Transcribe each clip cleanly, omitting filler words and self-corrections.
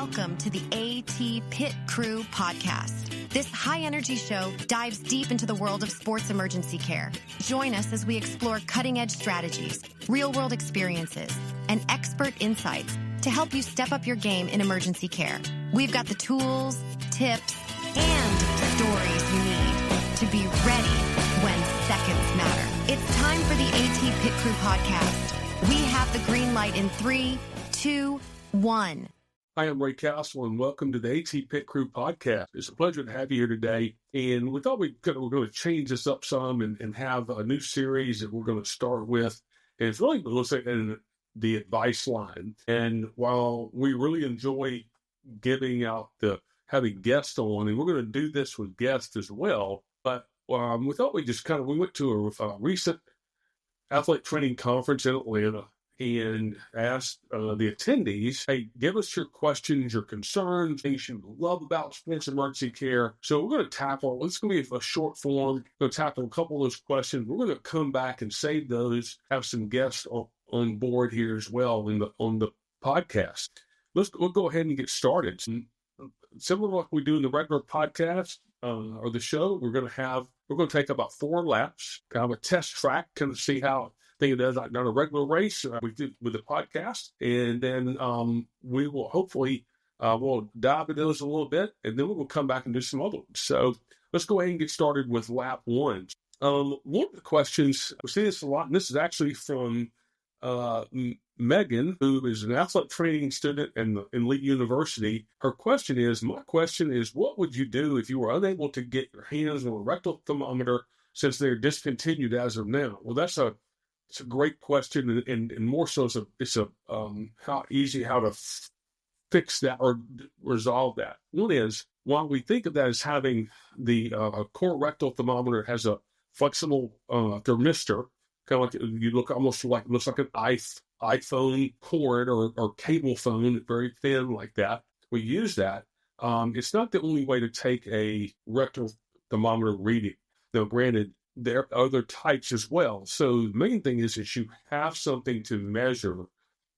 Welcome to the AT Pit Crew podcast. This high-energy show dives deep into the world of sports emergency care. Join us as we explore cutting-edge strategies, real-world experiences, and expert insights to help you step up your game in emergency care. We've got the tools, tips, and stories you need to be ready when seconds matter. It's time for the AT Pit Crew podcast. We have the green light in 3, 2, 1. Hi, I'm Ray Castle, and welcome to the AT Pit Crew podcast. It's a pleasure to have you here today. And we thought we're going to change this up some and have a new series that we're going to start with. And it's really in the advice line. And while we really enjoy having guests on, and we're going to do this with guests as well, but we thought we went to a recent athletic training conference in Atlanta and asked the attendees, hey, give us your questions, your concerns, things you love about sports emergency care. So we're going to tackle, it's going to be a short form, we're going to tackle a couple of those questions. We're going to come back and save those, have some guests on board here as well on the podcast. We'll go ahead and get started. Similar to what we do in the regular podcast or the show, we're going to take about 4 laps, kind of a test track, kind of see how thing it does like on a regular race we did with the podcast, and then we will hopefully we'll dive into those a little bit, and then we'll come back and do some other ones. So let's go ahead and get started with lap 1. One of the questions, we see this a lot, and this is actually from Megan, who is an athletic training student in Lee University. My question is, what would you do if you were unable to get your hands on a rectal thermometer since they're discontinued as of now? Well, it's a great question, and more so it's how to fix that or resolve that. One is, while we think of that as having the core rectal thermometer has a flexible thermistor, kind of like looks like an iPhone cord or cable phone, very thin like that. We use that. It's not the only way to take a rectal thermometer reading. Now, granted, there are other types as well. So the main thing is that you have something to measure,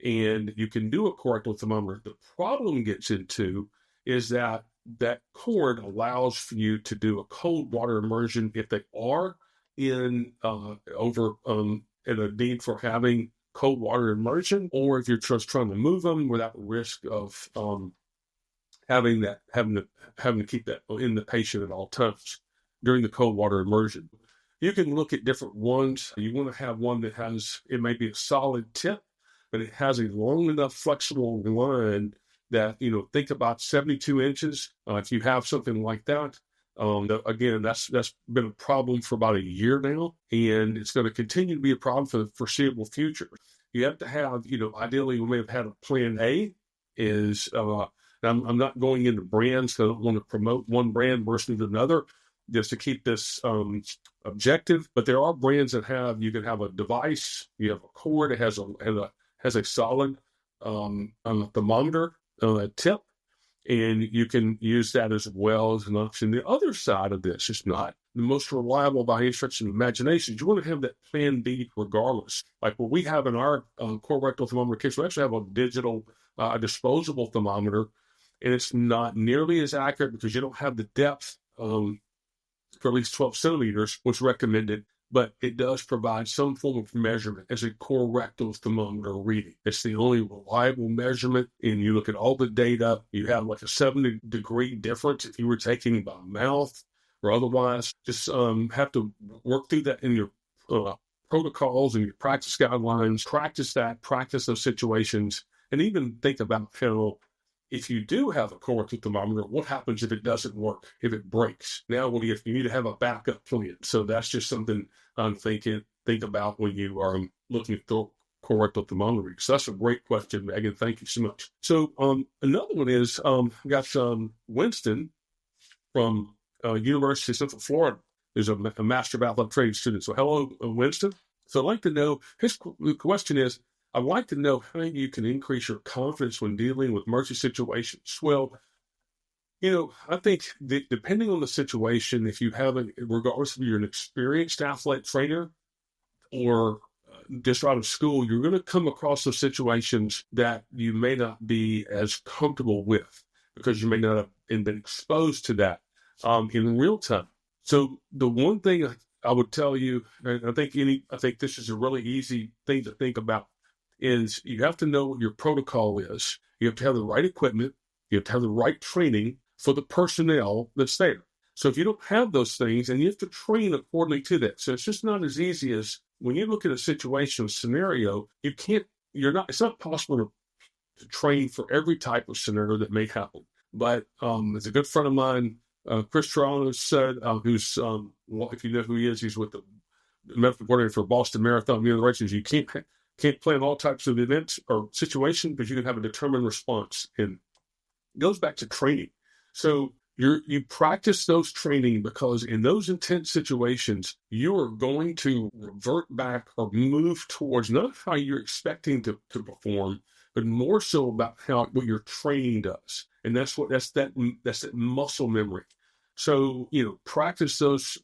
and you can do a rectal thermometer. The problem gets into is that cord allows for you to do a cold water immersion if they are in a need for having cold water immersion, or if you're just trying to move them without risk of having to keep that in the patient at all times during the cold water immersion. You can look at different ones. You want to have one that it may be a solid tip, but it has a long enough flexible line that, think about 72 inches. If you have something like that, again, that's been a problem for about a year now, and it's going to continue to be a problem for the foreseeable future. You have to have, ideally we may have had a plan A I'm not going into brands because I don't want to promote one brand versus another, just to keep this objective. But there are brands that you can have a device, you have a cord, it has a solid thermometer tip, and you can use that as well as an option. The other side of this is not the most reliable by any stretch of the imagination. You want to have that plan B regardless. Like what we have in our core rectal thermometer case, we actually have a digital disposable thermometer, and it's not nearly as accurate because you don't have the depth for at least 12 centimeters, which is recommended, but it does provide some form of measurement as a core rectal thermometer reading. It's the only reliable measurement, and you look at all the data, you have like a 7-degree difference if you were taking by mouth or otherwise. Just have to work through that in your protocols and your practice guidelines, practice those situations, and even think about if you do have a core rectal thermometer, what happens if it doesn't work, if it breaks? Now, you need to have a backup plan. So that's just something think about when you are looking at the core rectal thermometer. So that's a great question, Megan. Thank you so much. So another one is, got Winston from University of Central Florida. He's a Master of Athletic Training student. So hello, Winston. So I'd like to know, the question is, I'd like to know how you can increase your confidence when dealing with emergency situations. Well, I think depending on the situation, if you have regardless if you're an experienced athletic trainer or just out of school, you're going to come across those situations that you may not be as comfortable with because you may not have been exposed to that in real time. So the one thing I would tell you, and I think this is a really easy thing to think about, is you have to know what your protocol is. You have to have the right equipment. You have to have the right training for the personnel that's there. So if you don't have those things, and you have to train accordingly to that. So it's just not as easy as when you look at a situation, scenario, it's not possible to train for every type of scenario that may happen. But as a good friend of mine, Chris Toronto said, if you know who he is, he's with the medical coordinator for Boston Marathon. The races, you can't plan all types of events or situations, but you can have a determined response. And it goes back to training. So you practice those training because in those intense situations, you are going to revert back or move towards not how you're expecting to perform, but more so about what your training does. And that's that muscle memory. So, practice those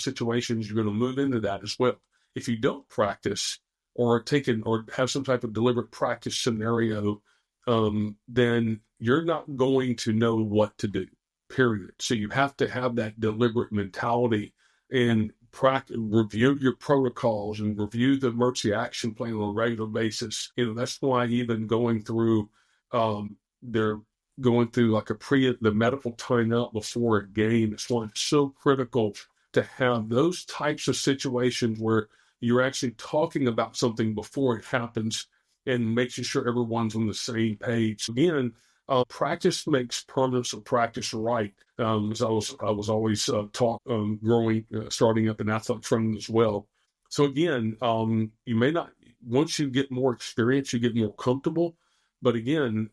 situations. You're going to move into that as well. If you don't practice or have some type of deliberate practice scenario, then you're not going to know what to do, period. So you have to have that deliberate mentality and review your protocols and review the emergency action plan on a regular basis. That's why even going through, they're going through like the medical timeout before a game. It's why it's so critical to have those types of situations where you're actually talking about something before it happens and making sure everyone's on the same page. Again, practice makes permanent, so practice right. As I was always taught starting up in athletic training as well. So again, you may not, once you get more experience, you get more comfortable. But again,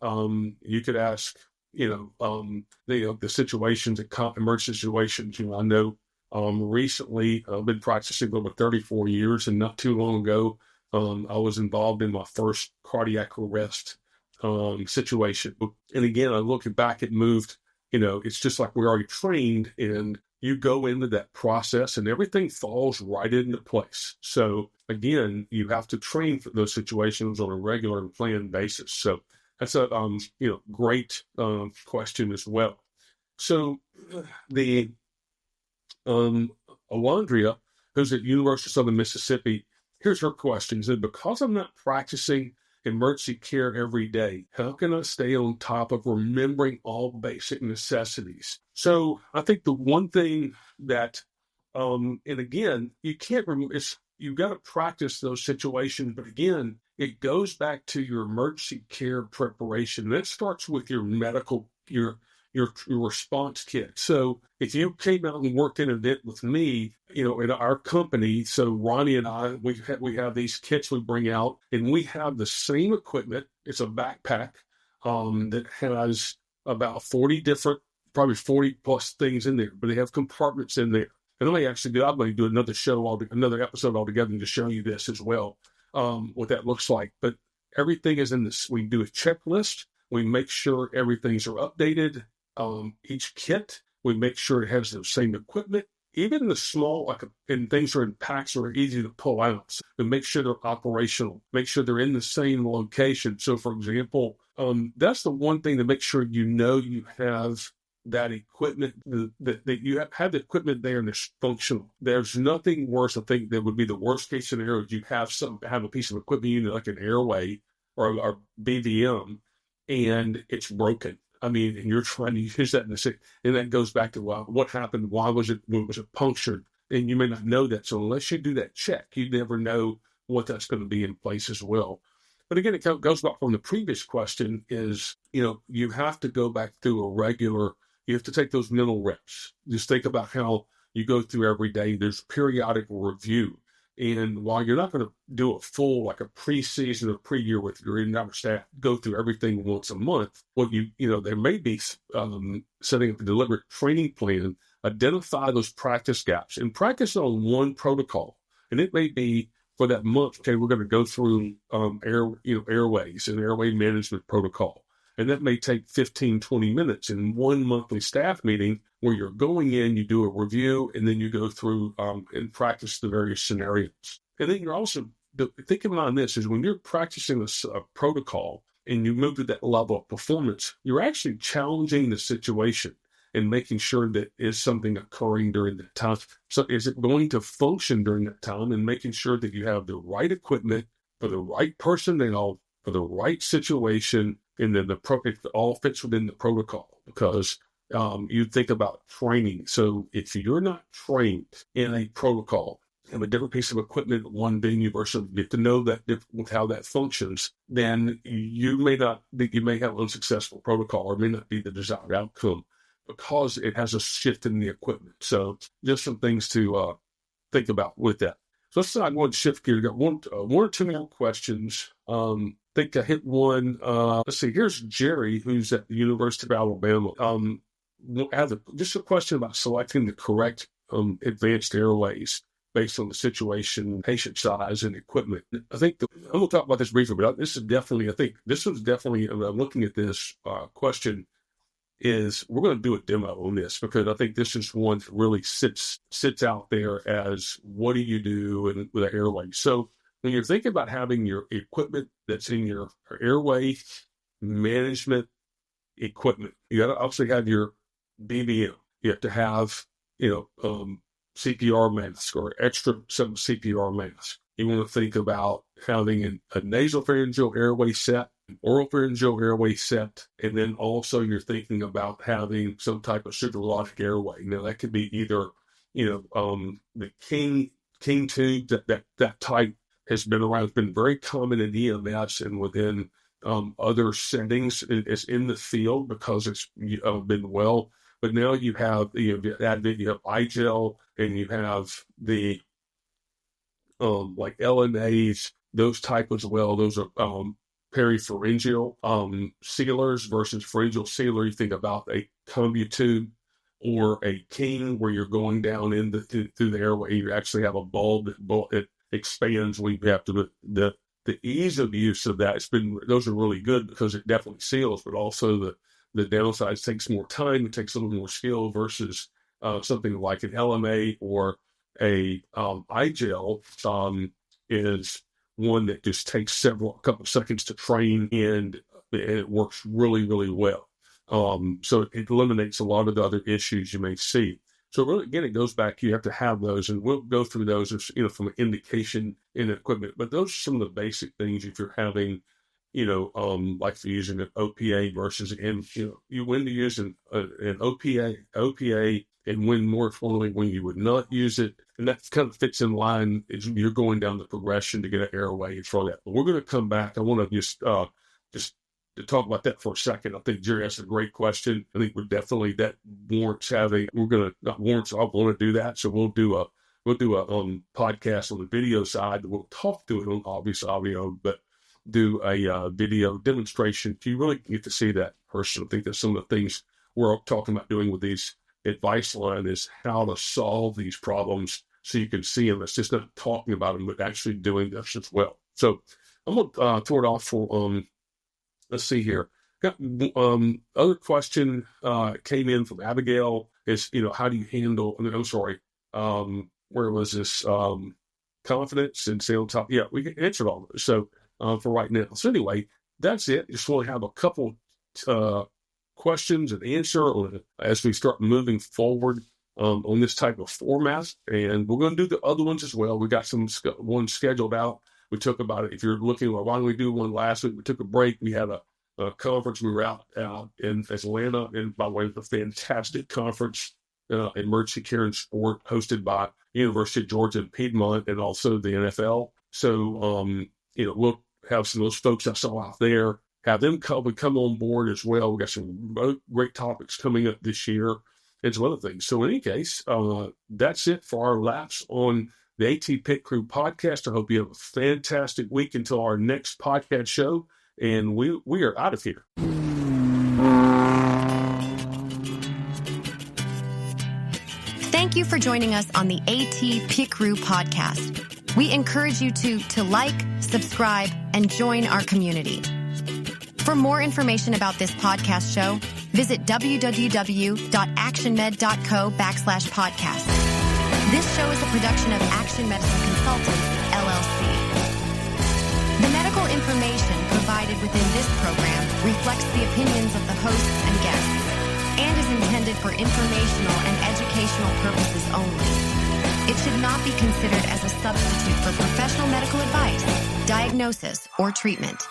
you could ask, the situations, emergency situations. I know recently I've been practicing over 34 years, and not too long ago, I was involved in my first cardiac arrest situation. And again, I look back, it moved, it's just like we're already trained, and you go into that process and everything falls right into place. So again, you have to train for those situations on a regular and planned basis. So that's a great question as well. So the Alondria, who's at University of Southern Mississippi, here's her question. She said, because I'm not practicing emergency care every day, how can I stay on top of remembering all basic necessities? So I think the one thing that, and again, you can't remember, you've got to practice those situations, but again, it goes back to your emergency care preparation. That starts with your your response kit. So if you came out and worked in an event with me, in our company, so Ronnie and I, we have these kits we bring out, and we have the same equipment. It's a backpack that has about 40 different, probably 40 plus things in there, but they have compartments in there. And I'm going to do another episode altogether to show you this as well, what that looks like. But everything is in this. We do a checklist. We make sure everything's are updated. Each kit, we make sure it has the same equipment. Even the small, and things are in packs that are easy to pull out. So we make sure they're operational. Make sure they're in the same location. So, for example, that's the one thing to make sure you have that equipment, that you have the equipment there and it's functional. There's nothing worse. I think that would be the worst case scenario. You have a piece of equipment, like an airway or BVM, and it's broken. And you're trying to use that and that goes back to what happened. Why was it punctured? And you may not know that. So unless you do that check, you never know what that's going to be in place as well. But again, it goes back from the previous question is, you have to go back through you have to take those mental reps. Just think about how you go through every day. There's periodic review. And while you're not going to do a full, like a preseason or pre-year with your entire staff, go through everything once a month, there may be setting up a deliberate training plan, identify those practice gaps, and practice on one protocol. And it may be for that month, okay, we're going to go through airways and airway management protocol. And that may take 15, 20 minutes in one monthly staff meeting where you're going in, you do a review, and then you go through and practice the various scenarios. And then you're also think about this is when you're practicing a protocol and you move to that level of performance, you're actually challenging the situation and making sure that is something occurring during that time. So is it going to function during that time, and making sure that you have the right equipment for the right personnel for the right situation, and then it all fits within the protocol. Because you think about training. So if you're not trained in a protocol, have a different piece of equipment at one venue versus get to know that with how that functions, then you may have an unsuccessful protocol, or may not be the desired outcome because it has a shift in the equipment. So just some things to think about with that. So let's not go and shift gear. Got one or two more questions. I think I hit one. Let's see. Here's Jerry, who's at the University of Alabama. Just a question about selecting the correct advanced airways based on the situation, patient size, and equipment. I think I'm going to talk about this briefly, but this is definitely, I'm looking at this question, is we're going to do a demo on this, because I think this is one that really sits out there as what do you do with an airway. So when you're thinking about having your equipment that's in your airway management equipment, you got to obviously have your BBM. You have to have, CPR mask or some CPR mask. You want to think about having a nasopharyngeal airway set, an oropharyngeal airway set, and then also you're thinking about having some type of supralogic airway. Now that could be either, the King tube, that type has been around. It's been very common in EMS and within other settings. It's in the field because it's been well. But now you have iGel, and you have the like LNAs, those type as well. Those are peripharyngeal sealers versus pharyngeal sealer. You think about a combu tube or a King, where you're going down through the airway. You actually have a bulb that expands when you have to. The ease of use of that, those are really good because it definitely seals, but also the downside takes more time. It takes a little more skill versus something like an LMA or a iGel is one that just takes a couple of seconds to train, and it works really, really well. So it eliminates a lot of the other issues you may see. So really, again, it goes back, you have to have those, and we'll go through those as, from an indication in equipment. But those are some of the basic things if you're having, like if you're using an OPA versus you when to use an OPA, and when more formally when you would not use it. And that kind of fits in line as you're going down the progression to get an airway for that. But we're going to come back. I want to just to talk about that for a second. I think Jerry asked a great question. I think that warrants having. I want to do that. So we'll do a podcast on the video side. We'll talk to it on obvious audio, but do a video demonstration. You really get to see that person. I think that's some of the things we're talking about doing with these advice line is how to solve these problems so you can see them. It's just not talking about them, but actually doing this as well. So I'm going to throw it off for let's see here. Got other question came in from Abigail is, how do you handle, where was this? Confidence and stay on top. Yeah, we answered all those. So for right now. So anyway, that's it. Just want to have a couple questions and answer as we start moving forward on this type of format. And we're going to do the other ones as well. We got some ones scheduled out. We took about it. If you're looking, why don't we do one last week? We took a break. We had a conference. We were out in Atlanta, and by the way, it was a fantastic conference, emergency care and sport, hosted by University of Georgia and Piedmont, and also the NFL. So, we'll have some of those folks I saw out there, have them come on board as well. We got some great topics coming up this year and some other things. So in any case, that's it for our laps on the AT Pit Crew podcast. I hope you have a fantastic week until our next podcast show, and we are out of here. Thank you for joining us on the AT Pit Crew podcast. We encourage you to like, subscribe, and join our community. For more information about this podcast show, visit www.actionmed.co/podcast. This show is a production of Action Medicine Consultants, LLC. The medical information provided within this program reflects the opinions of the hosts and guests and is intended for informational and educational purposes only. It should not be considered as a substitute for professional medical advice, diagnosis, or treatment.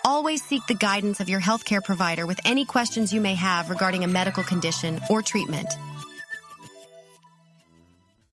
Always seek the guidance of your healthcare provider with any questions you may have regarding a medical condition or treatment.